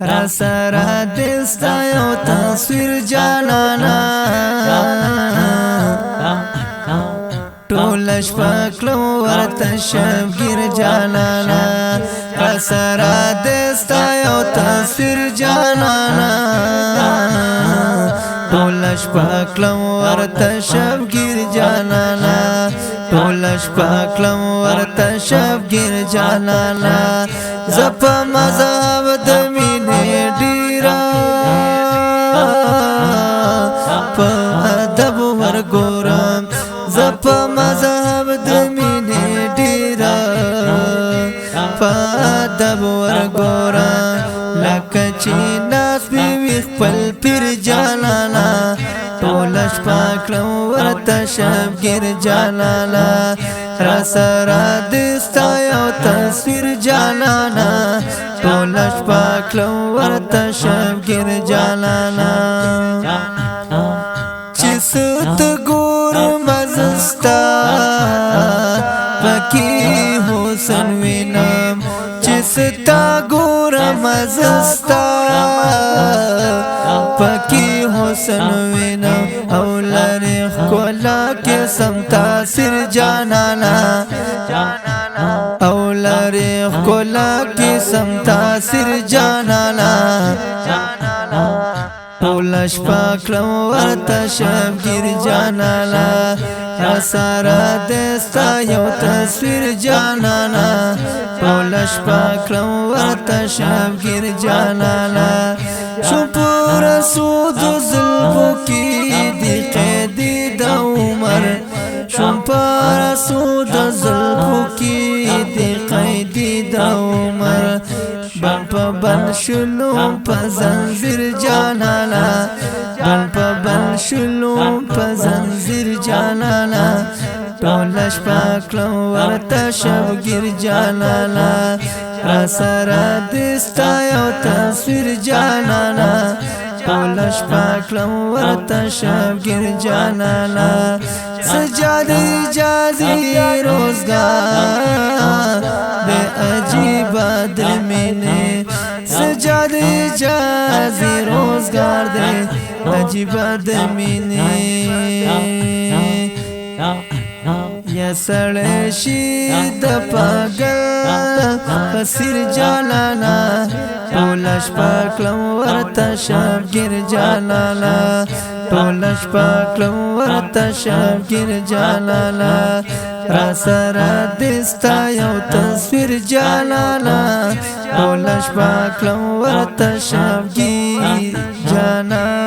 را سره دستا یو تصویر جانانا ټول شپه کلو ورته شبگیر جانانا را سره دستا یو تصویر جانانا ټول شپه کلو ورته شبگیر جانانا ټول شپه کلو ورته شبگیر جانانا زپ مذهب د مینې ډیرا په ادب ورګورم زپ مذهب د مینې ډیرا په ادب ورګورم لکه چې ناس به خپل پیر جانانا ټول شپه کلو ورته شبگیر جانانا را سره دستا یو تصویر جانانا ټول شپه کلو ورته شبگیر جانانا چې ست ګورم زستا پکې حسن وینم چې ستا ګورم زستا پکې حسن وینم او لری کولا کې سم تاثیر جانانا او لری کولا کې سم تاثیر جانانا ټول شپه کلو ورته شبگیر جانانا را سره دستا یو تصویر جانانا ټول شپه کلو ورته شبگیر جانانا شو پر سود زلفو کی دی قیدی د عمر شو پر سود زلفو کی دی قیدی د عمر بن په بن شلو په زنجیر جانانا بن په بن شلو په زنجیر جانانا ټول شپه کلو ورته شبگیر جانانا را سره دستا یو تصویر جانانا ټول شپه کلو ورته شبگیر جانانا سجاده اجازی روزگار بے عجیب دل مینے سجاده اجازی روزگار دے عجیب دل مینے یا سړی شي د پاگل خسیر جانانا ټول شپه کلو ورته شبگیر جانانا ټول شپه کلو ورته شبگیر جانانا را سره دستا یو تصویر جانانا ټول شپه کلو ورته شبگیر جانانا